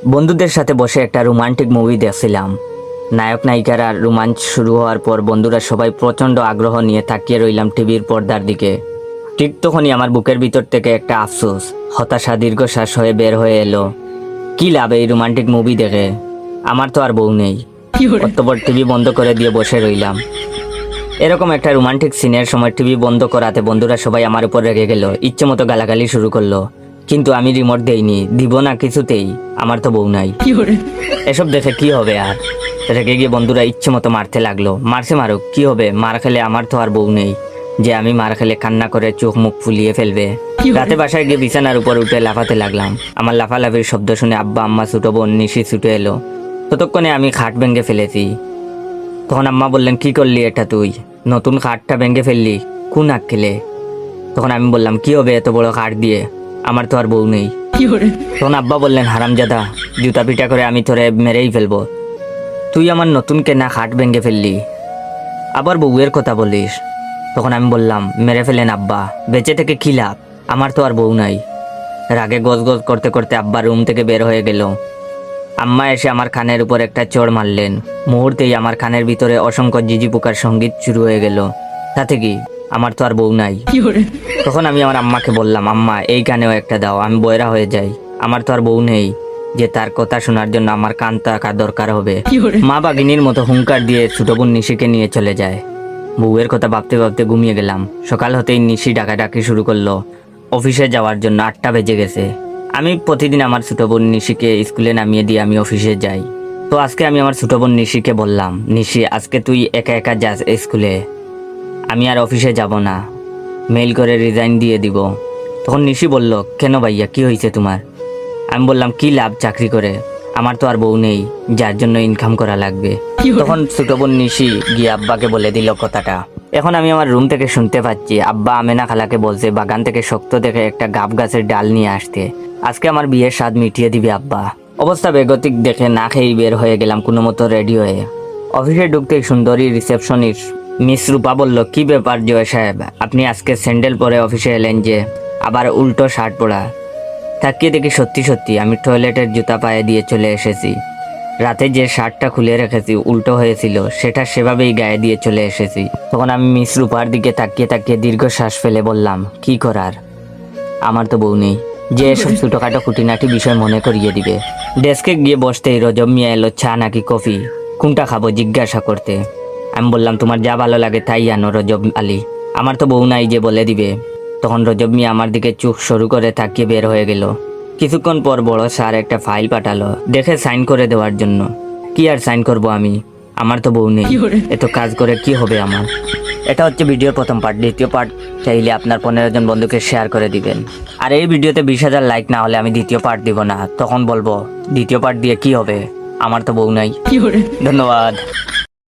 বন্ধুদের সাথে বসে একটা রোমান্টিক মুভি দেখছিলাম। নায়ক নায়িকারা রোমাঞ্চ শুরু হওয়ার পর বন্ধুরা সবাই প্রচণ্ড আগ্রহ নিয়ে তাকিয়ে রইলাম টিভির পর্দার দিকে। ঠিক তখনই আমার বুকের ভিতর থেকে একটা আফসোস, হতাশা দীর্ঘশ্বাস হয়ে বের হয়ে এলো। কি লাভ এই রোমান্টিক মুভি দেখে, আমার তো আর বউ নেই। অতঃপর টিভি বন্ধ করে দিয়ে বসে রইলাম। এরকম একটা রোমান্টিক সিনের সময় টিভি বন্ধ করাতে বন্ধুরা সবাই আমার উপর রেগে গেল, ইচ্ছে মতো গালাগালি শুরু করলো। কিন্তু আমি রিমোট দেইনি, দিব না কিছুতেই, আমার তো বউ নাই। এসব দেখে কি হবে আর? রেগে গিয়ে বন্ধুরা ইচ্ছে মতো মারতে লাগলো। মারছে মারুক, কি হবে, মার খেলে আমার তো আর বউ নেই যে আমি মার খেলে কান্না করে চোখ মুখ ফুলিয়ে ফেলবে। রাতে বাসায় গিয়ে বিছানার উপর উঠে লাফাতে লাগলাম। আমার লাফালাফির শব্দ শুনে আব্বা আম্মা ছোট বোন নিশি ছুটে এলো। ততক্ষণে আমি খাট ভেঙে ফেলেছি। তখন আম্মা বললেন, কি করলি এটা তুই? নতুন খাটটা ভেঙে ফেললি, কোন আক্কেলে? তখন আমি বললাম, কি হবে এত বড় খাট দিয়ে, আমার তো আর বউ নেই। তখন আব্বা বললেন, হারামজাদা, জুতা পিটা করে আমি তোরে মেরেই ফেলবো। তুই আমার নতুন কেনা খাট ভেঙে ফেললি, আবার বউয়ের কথা বলিস। তখন আমি বললাম, মেরে ফেলেন আব্বা, বেঁচে থেকে কি লাভ, আমার তো আর বউ নাই। রাগে গজ গজ করতে করতে আব্বা রুম থেকে বের হয়ে গেল। আম্মা এসে আমার কানের উপর একটা চড় মারলেন। মুহূর্তেই আমার কানের ভিতরে অসংখ্য জিজি পোকার সঙ্গীত শুরু হয়ে গেল। তাতে কি, আমার তো আর বউ নাই। তখন আমি আমার আম্মাকে বললাম, আম্মা এই কানেও একটা দাও, আমি বয়রা হয়ে যাই, আমার তো আর বউ নেই যে তার কথা শোনার জন্য আমার কান থাকা দরকার হবে। মা বাগিনীর মতো হুঙ্কার দিয়ে ছোট বোন নিশিকে নিয়ে চলে যায়। বউয়ের কথা ভাবতে ভাবতে ঘুমিয়ে গেলাম। সকাল হতেই নিশি ডাকাডাকি শুরু করলো অফিসে যাওয়ার জন্য। 8টা বেজে গেছে। আমি প্রতিদিন আমার ছোট বোন নিশিকে স্কুলে নামিয়ে দিয়ে আমি অফিসে যাই। তো আজকে আমি আমার ছোট বোন নিশিকে বললাম, নিশি আজকে তুই একা একা যাস স্কুলে, আমি আর অফিসে যাব না, মেইল করে রিজাইন দিয়ে দিব। তখন নিশি বলল, কেন ভাইয়া, কি হয়েছে তোমার? আমি বললাম, কি লাভ চাকরি করে, আমার তো আর বউ নেই যার জন্য ইনকাম করা লাগবে। তখন ছোট বোন নিশি গিয়ে আব্বাকে বলে দিল কথাটা। এখন আমি আমার রুম থেকে শুনতে পাচ্ছি আব্বা আমেনা খালাকে বলছে বাগান থেকে শক্ত দেখে একটা গাব গাছের ডাল নিয়ে আসতে, আজকে আমার বিয়ের স্বাদ মিটিয়ে দিবে আব্বা। অবস্থা বেগতিক দেখে না খেয়েই বের হয়ে গেলাম কোনো মতো রেডি হয়ে। অফিসে ঢুকতে সুন্দরী রিসেপশনিস্ট মিস রূপা বলল, কি ব্যাপার জয় সাহেব, আপনি আজকে স্যান্ডেল পরে অফিসে এলেন যে, আবার উল্টো শার্ট পরা? তাকিয়ে দেখি সত্যি সত্যি আমি টয়লেটের জুতা পায়ে দিয়ে চলে এসেছি। রাতে যে শার্টটা খুলে রেখেছি উল্টো হয়েছিল, সেটা সেভাবেই গায়ে দিয়ে চলে এসেছি। তখন আমি মিস রূপার দিকে তাকিয়ে তাকিয়ে দীর্ঘশ্বাস ফেলে বললাম, কি করার, আমার তো বউ নেই যে এসব ছোটোখাটো খুঁটিনাটি বিষয় মনে করিয়ে দিবে। ডেস্কে গিয়ে বসতেই রজব মিয়া এলো চা নাকি কফি, কোনটা খাবো জিজ্ঞাসা করতে। আমি বললাম, তোমার যা ভালো লাগে তাই আনো রজব আলী, আমার তো বউ নাই যে বলে দিবে। তখন রজব মিয়া আমার দিকে চোখ সরু করে তাকিয়ে বের হয়ে গেল। কিছুক্ষণ পর বড় স্যার একটা ফাইল পাঠালো দেখে সাইন করে দেওয়ার জন্য। কি আর সাইন করব আমি, আমার তো বউ নেই, এত কাজ করে কি হবে আমার। এটা হচ্ছে ভিডিওর প্রথম পার্ট। দ্বিতীয় পার্ট চাইলে আপনার 15 জন বন্ধুকে শেয়ার করে দিবেন। আর এই ভিডিওতে 20,000 লাইক না হলে আমি দ্বিতীয় পার্ট দিব না। তখন বলবো দ্বিতীয় পার্ট দিয়ে কি হবে, আমার তো বউ নাই। ধন্যবাদ।